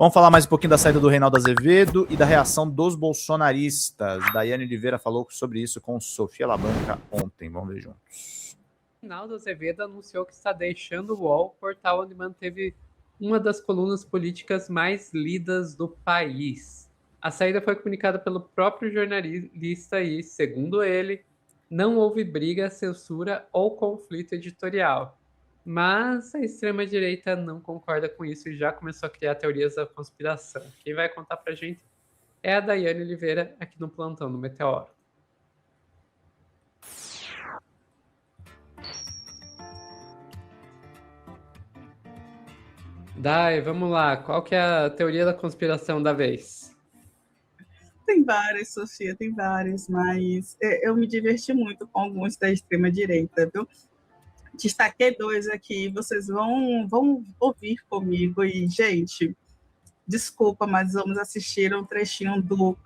Vamos falar mais um pouquinho da saída do Reinaldo Azevedo e da reação dos bolsonaristas. Daiane Oliveira falou sobre isso com Sofia Labanca ontem. Vamos ver juntos. Reinaldo Azevedo anunciou que está deixando o UOL, portal onde manteve uma das colunas políticas mais lidas do país. A saída foi comunicada pelo próprio jornalista e, segundo ele, não houve briga, censura ou conflito editorial. Mas a extrema-direita não concorda com isso e já começou a criar teorias da conspiração. Quem vai contar pra gente é a Daiane Oliveira, aqui no Plantão do Meteoro. Dai, vamos lá. Qual que é a teoria da conspiração da vez? Tem várias, Sofia, tem várias, mas eu me diverti muito com alguns da extrema-direita, viu? Destaquei 2 aqui, vocês vão ouvir comigo. E, gente, desculpa, mas vamos assistir um trechinho do...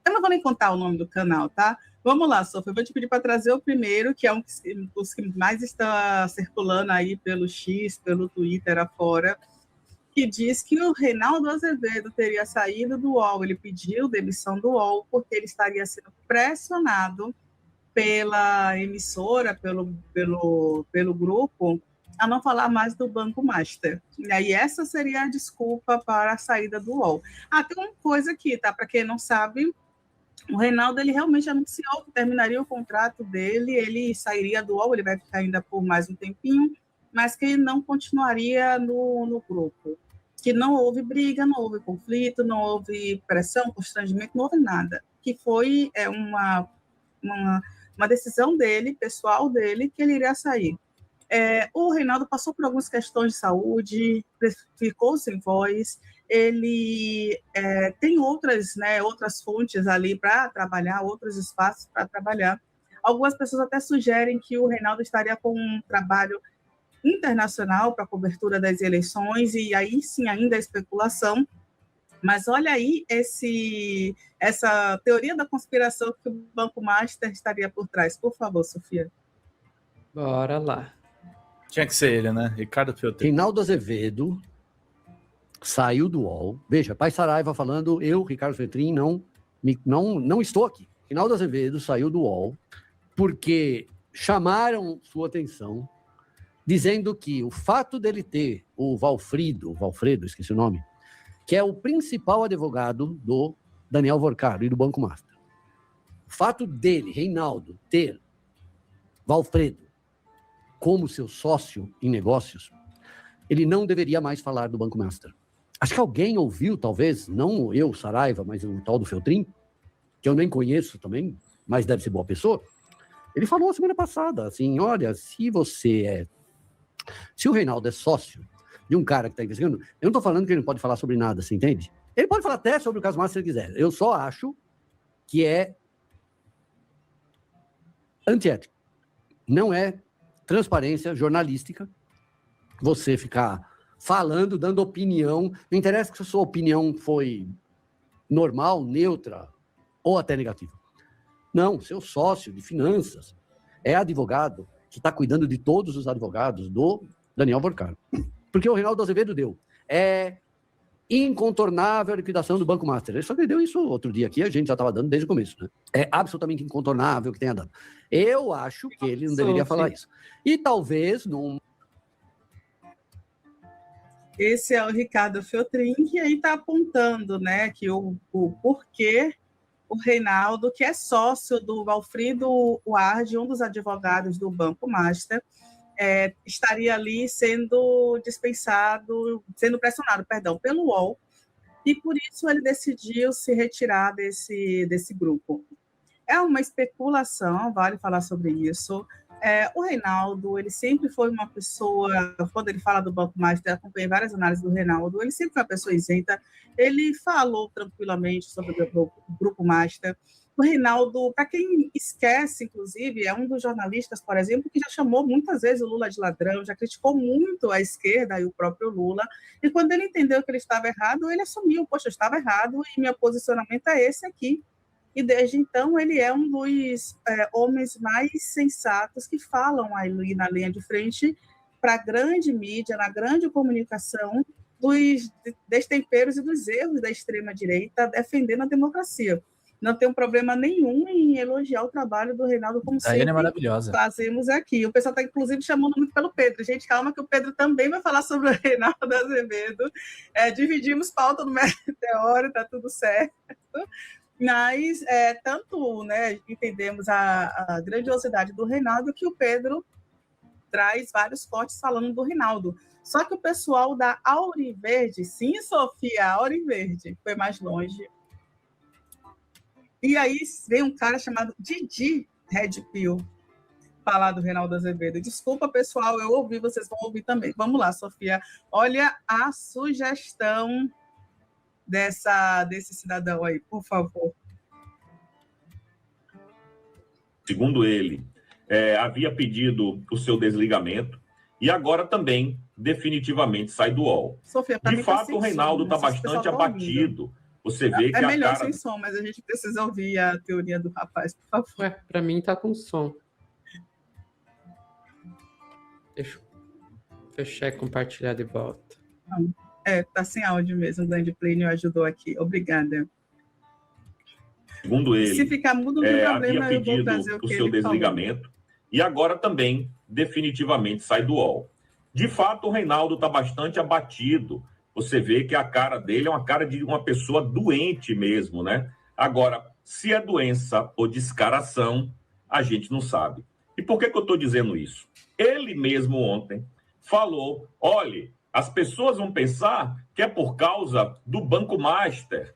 Eu não vou nem contar o nome do canal, tá? Vamos lá, Sofia, eu vou te pedir para trazer o primeiro, que é um dos que mais está circulando aí pelo X, pelo Twitter afora, que diz que o Reinaldo Azevedo teria saído do UOL. Ele pediu demissão do UOL porque ele estaria sendo pressionado pela emissora, pelo grupo, a não falar mais do Banco Master. E aí essa seria a desculpa para a saída do UOL. Tem uma coisa aqui, tá? Para quem não sabe, o Reinaldo, ele realmente anunciou que terminaria o contrato dele, ele sairia do UOL, ele vai ficar ainda por mais um tempinho, mas que ele não continuaria no grupo. Que não houve briga, não houve conflito, não houve pressão, constrangimento, não houve nada. Que foi uma decisão dele, pessoal dele, que ele iria sair. O Reinaldo passou por algumas questões de saúde, ficou sem voz, ele tem outras fontes ali para trabalhar, outros espaços para trabalhar. Algumas pessoas até sugerem que o Reinaldo estaria com um trabalho internacional para a cobertura das eleições, e aí sim ainda é especulação. Mas olha aí essa teoria da conspiração que o Banco Master estaria por trás. Por favor, Sofia. Bora lá. Tinha que ser ele, né? Ricardo Feltrin. Reinaldo Azevedo saiu do UOL. Veja, Pai Saraiva falando, eu, Ricardo Feltrin, não estou aqui. Reinaldo Azevedo saiu do UOL porque chamaram sua atenção dizendo que o fato dele ter o Valfredo, esqueci o nome, que é o principal advogado do Daniel Vorcaro e do Banco Master. O fato dele, Reinaldo, ter Valfredo como seu sócio em negócios, ele não deveria mais falar do Banco Master. Acho que alguém ouviu, talvez, não eu, Saraiva, mas o tal do Feltrin, que eu nem conheço também, mas deve ser boa pessoa. Ele falou semana passada, assim, olha, se o Reinaldo é sócio de um cara que está investigando, eu não estou falando que ele não pode falar sobre nada, você entende? Ele pode falar até sobre o caso Master se ele quiser. Eu só acho que é antiético. Não é transparência jornalística você ficar falando, dando opinião. Não interessa se a sua opinião foi normal, neutra ou até negativa. Não, seu sócio de finanças é advogado que está cuidando de todos os advogados do Daniel Vorcaro. Porque o Reinaldo Azevedo deu. É incontornável a liquidação do Banco Master. Ele só que deu isso outro dia aqui, a gente já estava dando desde o começo, né? É absolutamente incontornável que tenha dado. Eu acho que ele não deveria falar isso. E talvez não. Esse é o Ricardo Feltrin, que aí está apontando, né, que o porquê o Reinaldo, que é sócio do Valfredo Ward, um dos advogados do Banco Master, estaria ali sendo pressionado, pelo UOL, e por isso ele decidiu se retirar desse grupo. É uma especulação, vale falar sobre isso. O Reinaldo, ele sempre foi uma pessoa, quando ele fala do Banco Master, acompanhei várias análises do Reinaldo, ele sempre foi uma pessoa isenta, ele falou tranquilamente sobre o Grupo Master. O Reinaldo, para quem esquece, inclusive, é um dos jornalistas, por exemplo, que já chamou muitas vezes o Lula de ladrão, já criticou muito a esquerda e o próprio Lula, e quando ele entendeu que ele estava errado, ele assumiu, poxa, eu estava errado e meu posicionamento é esse aqui. E desde então ele é um dos homens mais sensatos que falam ali na linha de frente para a grande mídia, na grande comunicação, dos destemperos e dos erros da extrema-direita defendendo a democracia. Não tenho problema nenhum em elogiar o trabalho do Reinaldo, como Daiane é sempre maravilhosa. fazemos aqui. O pessoal está, inclusive, chamando muito pelo Pedro. Gente, calma que o Pedro também vai falar sobre o Reinaldo Azevedo. Dividimos pauta no Meteoro, está tudo certo. Mas tanto, né, entendemos a grandiosidade do Reinaldo que o Pedro traz vários cortes falando do Reinaldo. Só que o pessoal da Auriverde, sim, Sofia, Auriverde, foi mais longe. E aí vem um cara chamado Didi Red Pill falar do Reinaldo Azevedo. Desculpa, pessoal, eu ouvi, vocês vão ouvir também. Vamos lá, Sofia. Olha a sugestão desse cidadão aí, por favor. Segundo ele, havia pedido o seu desligamento e agora também definitivamente sai do UOL. Sofia, de fato, o Reinaldo está bastante abatido. Você vê que é melhor a cara... sem som, mas a gente precisa ouvir a teoria do rapaz, por favor. Para mim tá com som. Deixa eu fechar e compartilhar de volta. Tá sem áudio mesmo, o Grande Plínio ajudou aqui. Obrigada. Segundo ele, se ficar mudo, não tem problema, havia eu vou pedido trazer o seu desligamento falou. E agora também definitivamente sai do UOL. De fato, o Reinaldo está bastante abatido. Você vê que a cara dele é uma cara de uma pessoa doente mesmo, né? Agora, se é doença ou descaração, a gente não sabe. E por que eu estou dizendo isso? Ele mesmo ontem falou, olha, as pessoas vão pensar que é por causa do Banco Master.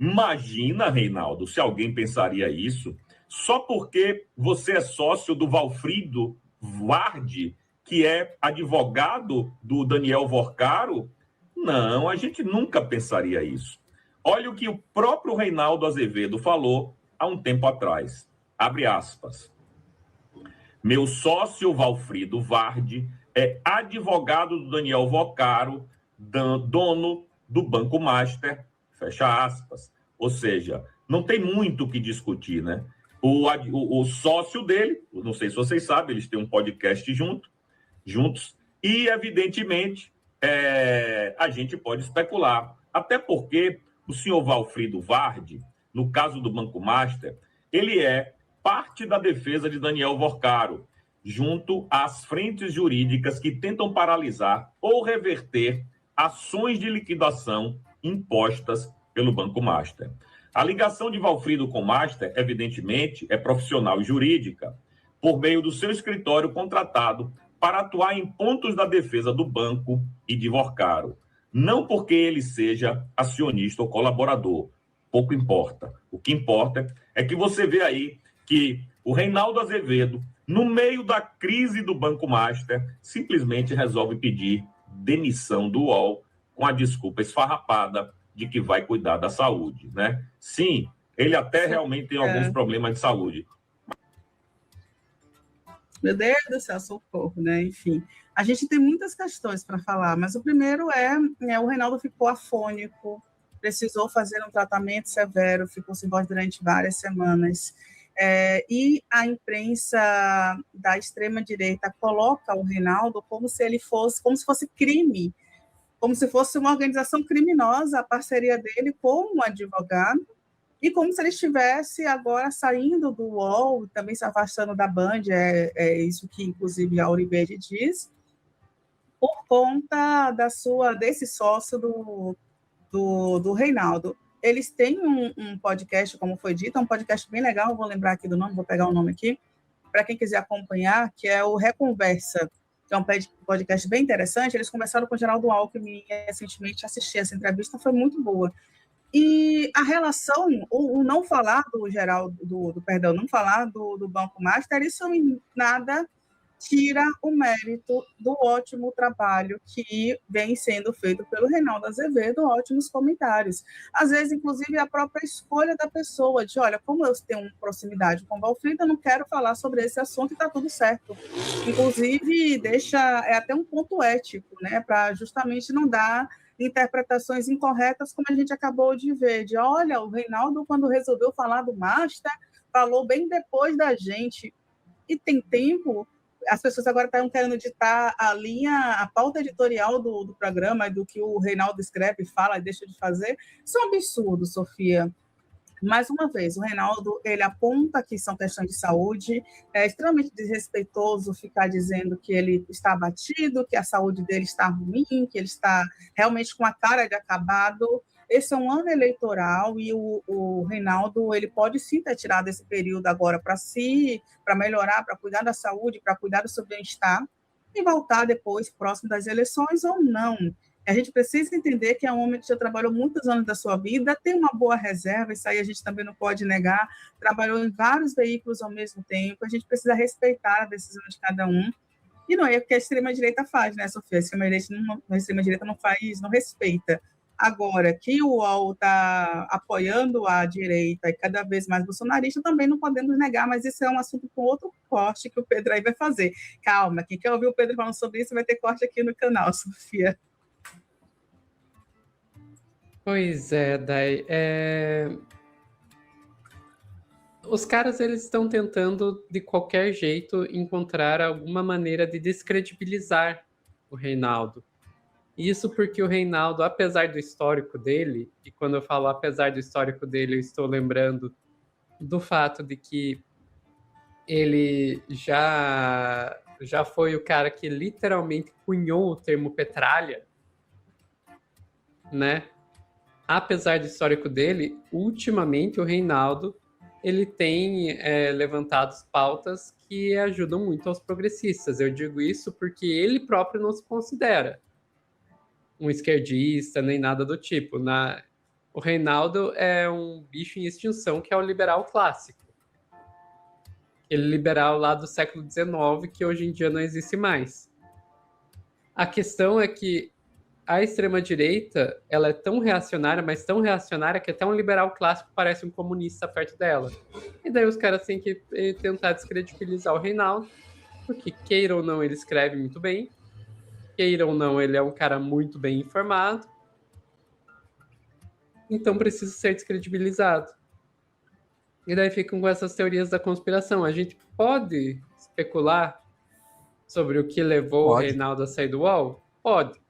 Imagina, Reinaldo, se alguém pensaria isso, só porque você é sócio do Valfrido Vardi, que é advogado do Daniel Vorcaro. Não, a gente nunca pensaria isso. Olha o que o próprio Reinaldo Azevedo falou há um tempo atrás. Abre aspas. Meu sócio Valfrido Vardi é advogado do Daniel Vorcaro, dono do Banco Master, fecha aspas. Ou seja, não tem muito o que discutir, né? O sócio dele, não sei se vocês sabem, eles têm um podcast juntos, e, evidentemente, a gente pode especular. Até porque o senhor Valfrido Vardi, no caso do Banco Master, ele é parte da defesa de Daniel Vorcaro, junto às frentes jurídicas que tentam paralisar ou reverter ações de liquidação impostas pelo Banco Master. A ligação de Valfrido com Master, evidentemente, é profissional e jurídica, por meio do seu escritório contratado para atuar em pontos da defesa do banco e de Vorcaro. Não porque ele seja acionista ou colaborador, pouco importa. O que importa é que você vê aí que o Reinaldo Azevedo, no meio da crise do Banco Master, simplesmente resolve pedir demissão do UOL com a desculpa esfarrapada de que vai cuidar da saúde, né? Sim, ele até realmente tem alguns problemas de saúde. Meu Deus do céu, socorro, né? Enfim, a gente tem muitas questões para falar, mas o primeiro o Reinaldo ficou afônico, precisou fazer um tratamento severo, ficou sem voz durante várias semanas. E a imprensa da extrema-direita coloca o Reinaldo como se fosse crime, como se fosse uma organização criminosa a parceria dele com um advogado, e como se ele estivesse agora saindo do UOL, também se afastando da Band, é isso que, inclusive, a Auriverde diz, por conta desse sócio do Reinaldo. Eles têm um podcast, como foi dito, é um podcast bem legal, vou lembrar aqui do nome, vou pegar o nome aqui, para quem quiser acompanhar, que é o Reconversa, que é um podcast bem interessante. Eles conversaram com o Geraldo Alckmin recentemente, assisti essa entrevista, foi muito boa. E a relação, o não falar do Geraldo, não falar do Banco Master, isso em nada tira o mérito do ótimo trabalho que vem sendo feito pelo Reinaldo Azevedo, ótimos comentários. Às vezes, inclusive, a própria escolha da pessoa, de, olha, como eu tenho proximidade com o Valfrido, eu não quero falar sobre esse assunto e está tudo certo. Inclusive, é até um ponto ético, né, para justamente não dar interpretações incorretas, como a gente acabou de ver, de, olha, o Reinaldo, quando resolveu falar do Master, falou bem depois da gente. E tem tempo... as pessoas agora estão querendo ditar a pauta editorial do programa, do que o Reinaldo escreve, fala e deixa de fazer. Isso é um absurdo, Sofia. Mais uma vez, o Reinaldo, ele aponta que são questões de saúde, é extremamente desrespeitoso ficar dizendo que ele está abatido, que a saúde dele está ruim, que ele está realmente com a cara de acabado. Esse é um ano eleitoral e o Reinaldo, ele pode sim ter tirado esse período agora para si, para melhorar, para cuidar da saúde, para cuidar do seu bem-estar e voltar depois, próximo das eleições ou não. A gente precisa entender que é um homem que já trabalhou muitos anos da sua vida, tem uma boa reserva, isso aí a gente também não pode negar, trabalhou em vários veículos ao mesmo tempo, a gente precisa respeitar a decisão de cada um, e não é o que a extrema-direita faz, né, Sofia? A extrema-direita não faz, não respeita. Agora, que o UOL está apoiando a direita e cada vez mais bolsonarista, também não podemos negar, mas isso é um assunto com outro corte que o Pedro aí vai fazer. Calma, quem quer ouvir o Pedro falando sobre isso vai ter corte aqui no canal, Sofia. Pois é, Dai. Os caras, eles estão tentando, de qualquer jeito, encontrar alguma maneira de descredibilizar o Reinaldo. Isso porque o Reinaldo, apesar do histórico dele, e quando eu falo apesar do histórico dele, eu estou lembrando do fato de que ele já foi o cara que literalmente cunhou o termo petralha, né? Apesar do histórico dele, ultimamente o Reinaldo ele tem levantado pautas que ajudam muito aos progressistas. Eu digo isso porque ele próprio não se considera um esquerdista nem nada do tipo. O Reinaldo é um bicho em extinção que é o liberal clássico. Aquele liberal lá do século XIX que hoje em dia não existe mais. A questão é que a extrema-direita, ela é tão reacionária, mas tão reacionária que até um liberal clássico parece um comunista perto dela. E daí os caras têm que tentar descredibilizar o Reinaldo, porque queira ou não, ele escreve muito bem, queira ou não, ele é um cara muito bem informado, então precisa ser descredibilizado. E daí ficam com essas teorias da conspiração. A gente pode especular sobre o que levou o Reinaldo a sair do UOL? Pode.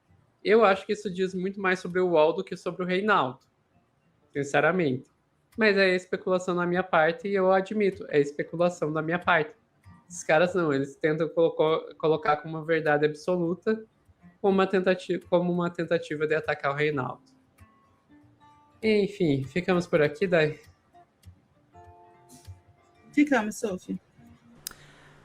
Eu acho que isso diz muito mais sobre o UOL do que sobre o Reinaldo, sinceramente. Mas é especulação da minha parte e eu admito, é especulação da minha parte. Esses caras não, eles tentam colocar como uma verdade absoluta como uma tentativa de atacar o Reinaldo. Enfim, ficamos por aqui, Dai? Ficamos, Sophie.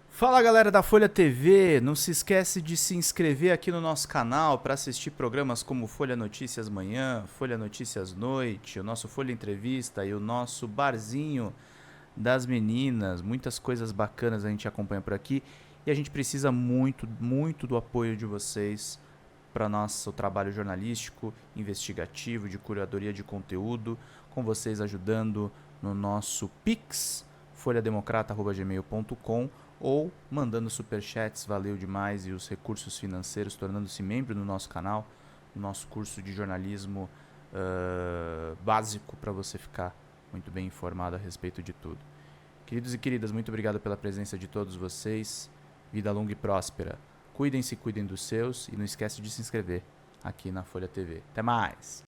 Fala galera da Folha TV, não se esquece de se inscrever aqui no nosso canal para assistir programas como Folha Notícias Manhã, Folha Notícias Noite, o nosso Folha Entrevista e o nosso Barzinho das Meninas. Muitas coisas bacanas a gente acompanha por aqui e a gente precisa muito, muito do apoio de vocês para nosso trabalho jornalístico, investigativo, de curadoria de conteúdo, com vocês ajudando no nosso Pix, folhademocrata@gmail.com, ou mandando superchats, valeu demais, e os recursos financeiros, tornando-se membro do nosso canal, no nosso curso de jornalismo básico, para você ficar muito bem informado a respeito de tudo. Queridos e queridas, muito obrigado pela presença de todos vocês, vida longa e próspera. Cuidem-se, cuidem dos seus, e não esquece de se inscrever aqui na Folha TV. Até mais!